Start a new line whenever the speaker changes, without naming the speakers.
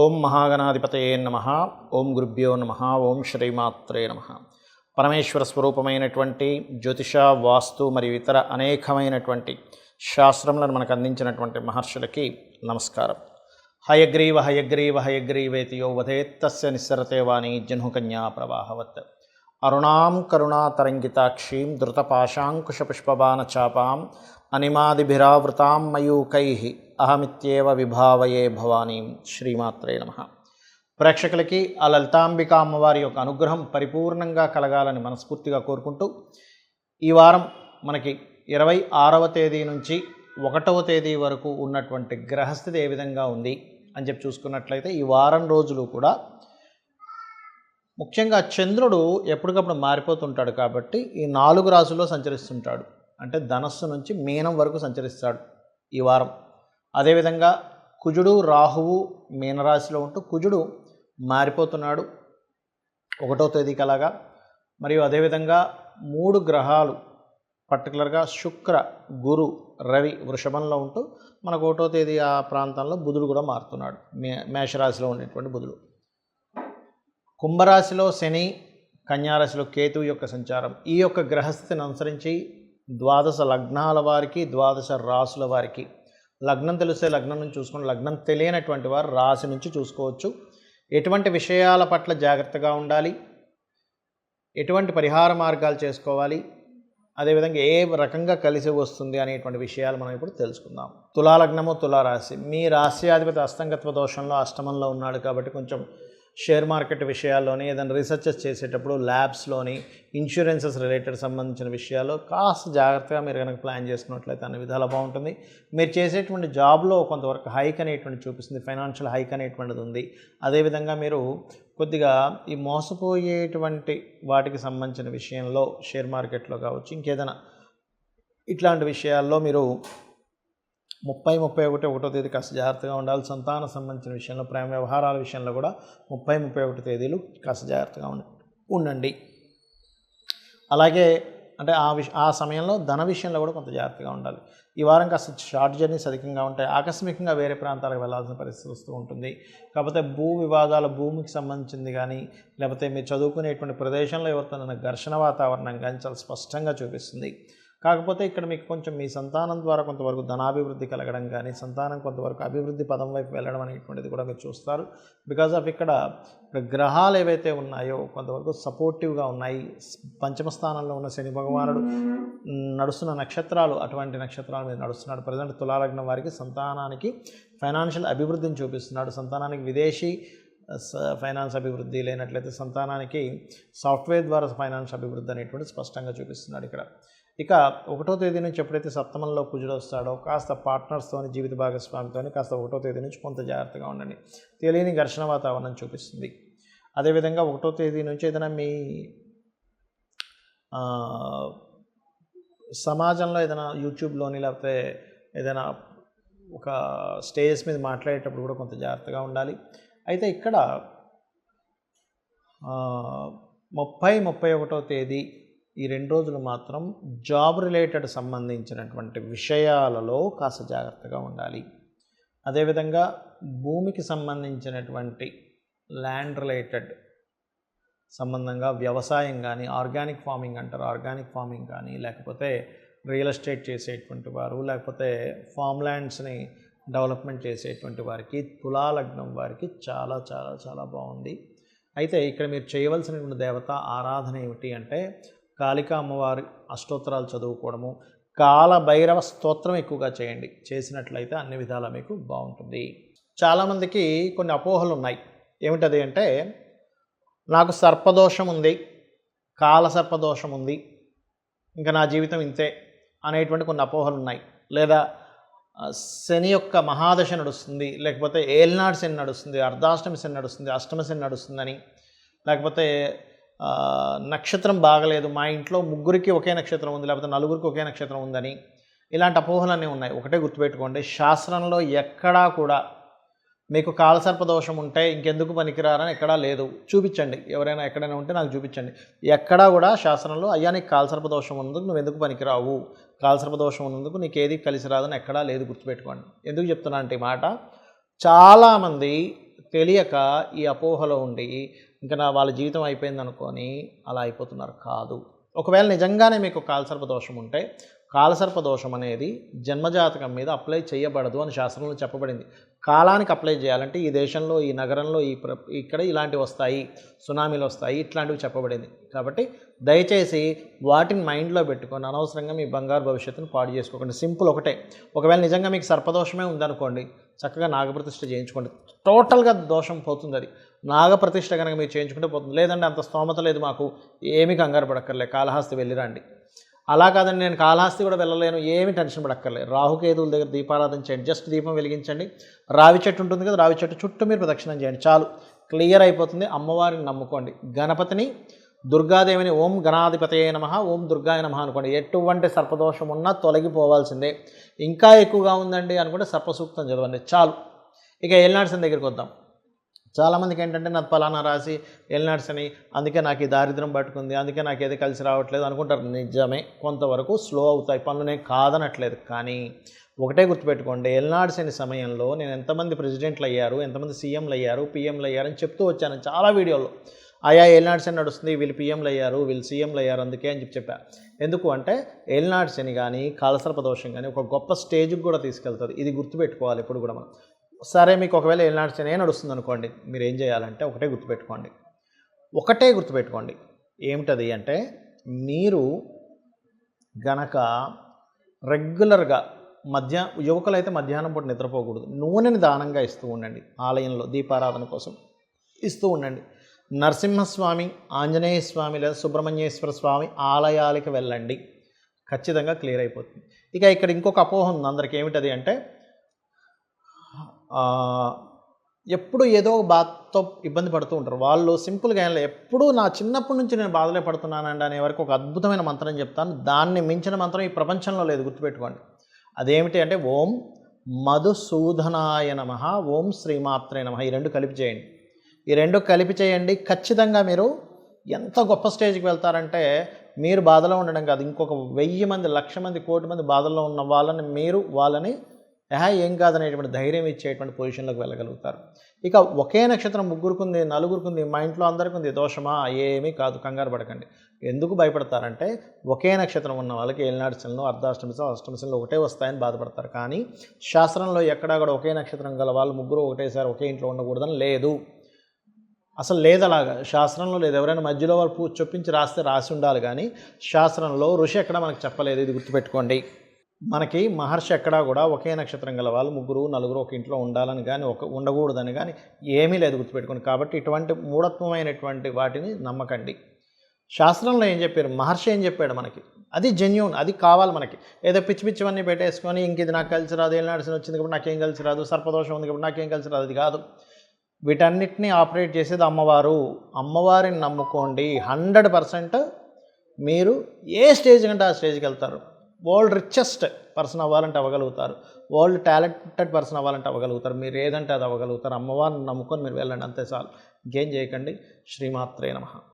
ఓం మహాగణాధిపతయే నమః. ఓం గురుభ్యో నమః. ఓం శ్రీమాత్రే నమః. పరమేశ్వర స్వరూపమైనటువంటి జ్యోతిష, వాస్తు మరియు ఇతర అనేకమైనటువంటి శాస్త్రములను మనకు అందించినటువంటి మహర్షులకి నమస్కారం. హయగ్రీవ హయగ్రీవ హయగ్రీవేతి యో వదేత్తస్య నిస్సరతే వాణి జహ్నుకన్యా ప్రవాహవత్. అరుణాం కరుణాతరంగితాక్షీం ధృతపాశాంకుశపుష్పబాణచాపాం అనిమాదిభిరావృతాం మయూకైః అహమిత్యేవ విభావయే భవానీం. శ్రీమాత్రే నమః. ప్రేక్షకులకి ఆ లలితాంబికా అమ్మవారి యొక్క అనుగ్రహం పరిపూర్ణంగా కలగాలని మనస్ఫూర్తిగా కోరుకుంటూ, ఈ వారం మనకి 26వ తేదీ నుంచి 1వ తేదీ వరకు ఉన్నటువంటి గ్రహస్థితి ఏ విధంగా ఉంది అని చెప్పి చూసుకున్నట్లయితే, ఈ వారం రోజులు కూడా ముఖ్యంగా చంద్రుడు ఎప్పటికప్పుడు మారిపోతుంటాడు కాబట్టి ఈ 4 రాశుల్లో సంచరిస్తుంటాడు. అంటే ధనస్సు నుంచి మీనం వరకు సంచరిస్తాడు ఈ వారం. అదేవిధంగా కుజుడు, రాహువు మీనరాశిలో ఉంటూ కుజుడు మారిపోతున్నాడు 1వ తేదీకి అలాగా. మరియు అదేవిధంగా 3 గ్రహాలు పర్టికులర్గా శుక్ర, గురు, రవి వృషభంలో ఉంటూ మనకు 1వ తేదీ ఆ ప్రాంతంలో బుధుడు కూడా మారుతున్నాడు. మేషరాశిలో ఉండేటువంటి బుధుడు. కుంభరాశిలో శని, కన్యారాశిలో కేతువు యొక్క సంచారం. ఈ యొక్క గ్రహస్థితిని అనుసరించి 12 లగ్నాల వారికి, 12 రాశుల వారికి, లగ్నం తెలిసే లగ్నం నుంచి చూసుకుని, లగ్నం తెలియనటువంటి వారు రాశి నుంచి చూసుకోవచ్చు. ఎటువంటి విషయాల పట్ల జాగ్రత్తగా ఉండాలి, ఎటువంటి పరిహార మార్గాలు చేసుకోవాలి, అదేవిధంగా ఏ రకంగా కలిసి వస్తుంది అనేటువంటి విషయాలు మనం ఇప్పుడు తెలుసుకుందాం. తులాలగ్నము, తులారాశి. మీ రాశ్యాధిపతి అస్తంగత్వ దోషంలో అష్టమంలో ఉన్నాడు కాబట్టి కొంచెం షేర్ మార్కెట్ విషయాల్లోని, ఏదైనా రీసెర్చెస్ చేసేటప్పుడు ల్యాబ్స్లోని, ఇన్సూరెన్సెస్ రిలేటెడ్ సంబంధించిన విషయాల్లో కాస్త జాగ్రత్తగా మీరు కనుక ప్లాన్ చేసుకున్నట్లయితే అన్ని విధాలు బాగుంటుంది. మీరు చేసేటువంటి జాబ్లో కొంతవరకు హైక్ అనేటువంటి చూపిస్తుంది, ఫైనాన్షియల్ హైక్ అనేటువంటిది ఉంది. అదేవిధంగా మీరు కొద్దిగా ఈ మోసపోయేటువంటి వాటికి సంబంధించిన విషయంలో షేర్ మార్కెట్లో కావచ్చు, ఇంకేదైనా ఇట్లాంటి విషయాల్లో మీరు 30, 31 1వ తేదీ కాస్త జాగ్రత్తగా ఉండాలి. సంతాన సంబంధించిన విషయంలో, ప్రేమ వ్యవహారాల విషయంలో కూడా 30, 31 తేదీలు కాస్త జాగ్రత్తగా ఉండండి. అలాగే అంటే ఆ సమయంలో ధన విషయంలో కూడా కొంత జాగ్రత్తగా ఉండాలి. ఈ వారం కాస్త షార్ట్ జర్నీస్ అధికంగా ఉంటాయి. ఆకస్మికంగా వేరే ప్రాంతాలకు వెళ్ళాల్సిన పరిస్థితి వస్తూ ఉంటుంది. కాకపోతే భూ వివాదాలు, భూమికి సంబంధించింది కానీ, లేకపోతే మీరు చదువుకునేటువంటి ప్రదేశంలో ఎవరితోనైనా ఘర్షణ వాతావరణం కానీ చాలా స్పష్టంగా చూపిస్తుంది. కాకపోతే ఇక్కడ మీకు కొంచెం మీ సంతానం ద్వారా కొంతవరకు ధనాభివృద్ధి కలగడం కానీ, సంతానం కొంతవరకు అభివృద్ధి పదం వైపు వెళ్ళడం అనేటువంటిది కూడా మీరు చూస్తారు. బికాజ్ ఆఫ్ ఇక్కడ గ్రహాలు ఏవైతే ఉన్నాయో కొంతవరకు సపోర్టివ్గా ఉన్నాయి. పంచమ స్థానంలో ఉన్న శని భగవానుడు నడుస్తున్న నక్షత్రాలు, అటువంటి నక్షత్రాలు మీద నడుస్తున్నాడు. ప్రజెంట్ తులాలగ్నం వారికి సంతానానికి ఫైనాన్షియల్ అభివృద్ధిని చూపిస్తున్నాడు. సంతానానికి విదేశీ ఫైనాన్స్ అభివృద్ధి, లేనట్లయితే సంతానానికి సాఫ్ట్వేర్ ద్వారా ఫైనాన్స్ అభివృద్ధి అనేటువంటి స్పష్టంగా చూపిస్తున్నాడు ఇక్కడ. ఇక 1వ తేదీ నుంచి ఎప్పుడైతే సప్తమంలో కుజుడు వస్తాడో కాస్త పార్ట్నర్స్తోని, జీవిత భాగస్వామితోని కాస్త 1వ తేదీ నుంచి కొంత జాగ్రత్తగా ఉండండి. తెలియని ఘర్షణ వాతావరణం చూపిస్తుంది. అదేవిధంగా 1వ తేదీ నుంచి ఏదైనా మీ సమాజంలో ఏదైనా యూట్యూబ్లోని లేకపోతే ఏదైనా ఒక స్టేజెస్ మీద మాట్లాడేటప్పుడు కూడా కొంత జాగ్రత్తగా ఉండాలి. అయితే ఇక్కడ 30, 31వ తేదీ ఈ 2 రోజులు మాత్రం జాబ్ రిలేటెడ్ సంబంధించినటువంటి విషయాలలో కాస్త జాగ్రత్తగా ఉండాలి. అదేవిధంగా భూమికి సంబంధించినటువంటి ల్యాండ్ రిలేటెడ్ సంబంధంగా వ్యవసాయం కానీ, ఆర్గానిక్ ఫార్మింగ్ అంటారు, ఆర్గానిక్ ఫార్మింగ్ కానీ, లేకపోతే రియల్ ఎస్టేట్ చేసేటువంటి వారు, లేకపోతే ఫామ్ ల్యాండ్స్ని డెవలప్మెంట్ చేసేటువంటి వారికి, తులాలగ్నం వారికి చాలా చాలా చాలా బాగుంది. అయితే ఇక్కడ మీరు చేయవలసినటువంటి దేవత ఆరాధన ఏమిటి అంటే, కాళికా అమ్మవారి అష్టోత్తరాలు చదువుకోవడము, కాలభైరవ స్తోత్రం ఎక్కువగా చేయండి. చేసినట్లయితే అన్ని విధాలా మీకు బాగుంటుంది. చాలామందికి కొన్ని అపోహలు ఉన్నాయి. ఏమిటది అంటే, నాకు సర్పదోషం ఉంది, కాల సర్పదోషం ఉంది, ఇంకా నా జీవితం ఇంతే అనేటువంటి కొన్ని అపోహలు ఉన్నాయి. లేదా శని యొక్క మహాదశ నడుస్తుంది, లేకపోతే ఏల్నాడు శని నడుస్తుంది, అర్ధాష్టమి శని నడుస్తుంది, అష్టమ శని నడుస్తుందని, లేకపోతే నక్షత్రం బాగలేదు, మా ఇంట్లో 3కి ఒకే నక్షత్రం ఉంది, లేకపోతే 4కి ఒకే నక్షత్రం ఉందని, ఇలాంటి అపోహలన్నీ ఉన్నాయి. ఒకటే గుర్తుపెట్టుకోండి, శాస్త్రంలో ఎక్కడా కూడా మీకు కాలసర్పదోషం ఉంటే ఇంకెందుకు పనికిరారని ఎక్కడా లేదు. చూపించండి, ఎవరైనా ఎక్కడైనా ఉంటే నాకు చూపించండి. ఎక్కడా కూడా శాస్త్రంలో అయ్యా నీకు కాలసర్పదోషం ఉన్నందుకు నువ్వు ఎందుకు పనికిరావు, కాలసర్పదోషం ఉన్నందుకు నీకు ఏది కలిసి రాదని ఎక్కడా లేదు. గుర్తుపెట్టుకోండి. ఎందుకు చెప్తున్నా అంటే ఈ మాట, చాలామంది తెలియక ఈ అపోహలో ఉండి ఇంకా వాళ్ళ జీవితం అయిపోయింది అనుకొని అలా అయిపోతున్నారు. కాదు. ఒకవేళ నిజంగానే మీకు కాలసర్ప దోషం ఉంటే కాలసర్ప దోషం అనేది జన్మజాతకం మీద అప్లై చేయబడదు అని శాస్త్రంలో చెప్పబడింది. కాలానికి అప్లై చేయాలంటే ఈ దేశంలో, ఈ నగరంలో, ఇక్కడ ఇలాంటివి వస్తాయి, సునామీలు వస్తాయి, ఇట్లాంటివి చెప్పబడింది. కాబట్టి దయచేసి వాటిని మైండ్లో పెట్టుకొని అనవసరంగా మీ బంగారు భవిష్యత్తును పాడు చేసుకోకండి. సింపుల్ ఒకటే, ఒకవేళ నిజంగా మీకు సర్పదోషమే ఉందనుకోండి, చక్కగా నాగప్రతిష్ఠ చేయించుకోండి. టోటల్గా దోషం పోతుంది. అది నాగప్రతిష్ఠ కనుక మీరు చేయించుకుంటే పోతుంది. లేదంటే అంత స్తోమత లేదు మాకు, ఏమీ కంగారు పడక్కర్లే, కాళహస్తి వెళ్ళిరండి. అలా కాదండి నేను కాళహస్తి కూడా వెళ్ళలేను, ఏమి టెన్షన్ పడక్కర్లేదు. రాహుకేతువుల దగ్గర దీపారాధన చేయండి. జస్ట్ దీపం వెలిగించండి. రావి చెట్టు ఉంటుంది కదా, రావి చెట్టు చుట్టూ మీరు ప్రదక్షిణం చేయండి. చాలు, క్లియర్ అయిపోతుంది. అమ్మవారిని నమ్ముకోండి. గణపతిని, దుర్గాదేవిని ఓం గణాధిపతయే నమః, ఓం దుర్గాయ నమః అనుకోండి. ఎటువంటి సర్పదోషం ఉన్నా తొలగిపోవాల్సిందే. ఇంకా ఎక్కువగా ఉందండి అనుకుంటే సర్పసూక్తం చదవండి. చాలు. ఇక ఏలినాడ్సన్ దగ్గరికి వద్దాం. చాలామందికి ఏంటంటే నాకు పలానా రాసి ఏలినాడ్స్ అని, అందుకే నాకు ఈ దారిద్ర్యం పట్టుకుంది, అందుకే నాకు ఏది కలిసి రావట్లేదు అనుకుంటారు. నిజమే, కొంతవరకు స్లో అవుతాయి పనులు, నేను కాదనట్లేదు. కానీ ఒకటే గుర్తుపెట్టుకోండి, ఏలినాడ్స్ అనే సమయంలో నేను ఎంతమంది ప్రెసిడెంట్లు అయ్యారు, ఎంతమంది సీఎంలు అయ్యారు, పీఎంలు అయ్యారు అని చెప్తూ వచ్చాను చాలా వీడియోల్లో. ఆయా ఏలినాడ్స్ అని నడుస్తుంది, వీళ్ళు పీఎంలు అయ్యారు, వీళ్ళు సీఎంలు అయ్యారు అందుకే అని చెప్పా. ఎందుకు అంటే ఏలినాడ్స్ అని కానీ కాలసర్ప దోషం కానీ ఒక గొప్ప స్టేజ్కి కూడా తీసుకెళ్తుంది. ఇది గుర్తుపెట్టుకోవాలి ఇప్పుడు కూడా మనం. సరే, మీకు ఒకవేళ ఏలినాడ్స్ అనే నడుస్తుంది అనుకోండి, మీరు ఏం చేయాలంటే ఒకటే గుర్తుపెట్టుకోండి. ఏమిటది అంటే, మీరు గనక రెగ్యులర్గా యువకులైతే మధ్యాహ్నం పూట నిద్రపోకూడదు. నూనెని దానంగా ఇస్తూ ఉండండి. ఆలయంలో దీపారాధన కోసం ఇస్తూ ఉండండి. నరసింహస్వామి, ఆంజనేయ స్వామి లేదా సుబ్రహ్మణ్యేశ్వర స్వామి ఆలయాలకు వెళ్ళండి. ఖచ్చితంగా క్లియర్ అయిపోతుంది. ఇక ఇక్కడ ఇంకొక అపోహ ఉంది అందరికి. ఏమిటది అంటే, ఎప్పుడు ఏదో బాధతో ఇబ్బంది పడుతూ ఉంటారు. వాళ్ళు సింపుల్గా ఏం లేదు, ఎప్పుడు నా చిన్నప్పటి నుంచి నేను బాధలే పడుతున్నానండి అనే వరకు ఒక అద్భుతమైన మంత్రం చెప్తాను. దాన్ని మించిన మంత్రం ఈ ప్రపంచంలో లేదు, గుర్తుపెట్టుకోండి. అదేమిటి అంటే ఓం మధుసూదనాయ నమః, ఓం శ్రీమాత్రే నమః. ఈ రెండు కలిపి చేయండి. ఖచ్చితంగా మీరు ఎంత గొప్ప స్టేజ్కి వెళ్తారంటే, మీరు బాధలో ఉండడం కాదు, ఇంకొక 1000 మంది, 1,00,000 మంది, 1,00,00,000 మంది బాధల్లో ఉన్న వాళ్ళని ఏం కాదనేటువంటి ధైర్యం ఇచ్చేటువంటి పొజిషన్లోకి వెళ్ళగలుగుతారు. ఇక ఒకే నక్షత్రం ముగ్గురుకుంది, నలుగురుకుంది, మా ఇంట్లో అందరికీ ఉంది, దోషమా? ఏమీ కాదు, కంగారు పడకండి. ఎందుకు భయపడతారంటే, ఒకే నక్షత్రం ఉన్న వాళ్ళకి ఏలినాడ్సంలో అర్ధాష్టమిశం, అష్టమిశంలో ఒకటే వస్తాయని బాధపడతారు. కానీ శాస్త్రంలో ఎక్కడా కూడా ఒకే నక్షత్రం గల వాళ్ళు ముగ్గురు ఒకటేసారి ఒకే ఇంట్లో ఉండకూడదని లేదు. అసలు లేదు, అలాగా శాస్త్రంలో లేదు. ఎవరైనా మధ్యలో వాళ్ళు చొప్పించి రాసి ఉండాలి. కానీ శాస్త్రంలో ఋషి ఎక్కడ మనకు చెప్పలేదు. ఇది గుర్తుపెట్టుకోండి. మనకి మహర్షి ఎక్కడా కూడా ఒకే నక్షత్రం గల వాళ్ళు ముగ్గురు, నలుగురు ఒక ఇంట్లో ఉండాలని కానీ ఉండకూడదని కానీ ఏమీ లేదు, గుర్తుపెట్టుకోండి. కాబట్టి ఇటువంటి మూఢత్వమైనటువంటి వాటిని నమ్మకండి. శాస్త్రంలో ఏం చెప్పారు, మహర్షి ఏం చెప్పాడు మనకి, అది జెన్యూన్, అది కావాలి మనకి. ఏదో పిచ్చివన్నీ పెట్టేసుకొని ఇంక ఇది నాకు కలిసి రాదు, ఏలినాడ్సన్ వచ్చింది కాబట్టి నాకేం కలిసి రాదు, సర్పదోషం ఉంది కాబట్టి నాకేం కలిసి రాదు, అది కాదు. వీటన్నిటిని ఆపరేట్ చేసేది అమ్మవారు. అమ్మవారిని నమ్ముకోండి. 100% మీరు ఏ స్టేజ్ కంటే ఆ స్టేజ్కి వెళ్తారు. వరల్డ్ రిచెస్ట్ పర్సన్ అవ్వాలంటే అవ్వగలుగుతారు. వరల్డ్ టాలెంటెడ్ పర్సన్ అవ్వాలంటే అవ్వగలుగుతారు. మీరు ఏదంటే అది అవ్వగలుగుతారు. అమ్మవారిని నమ్ముకొని మీరు వెళ్ళండి, అంతే చాలు. ఇంకేం చేయకండి. శ్రీమాత్రే నమః.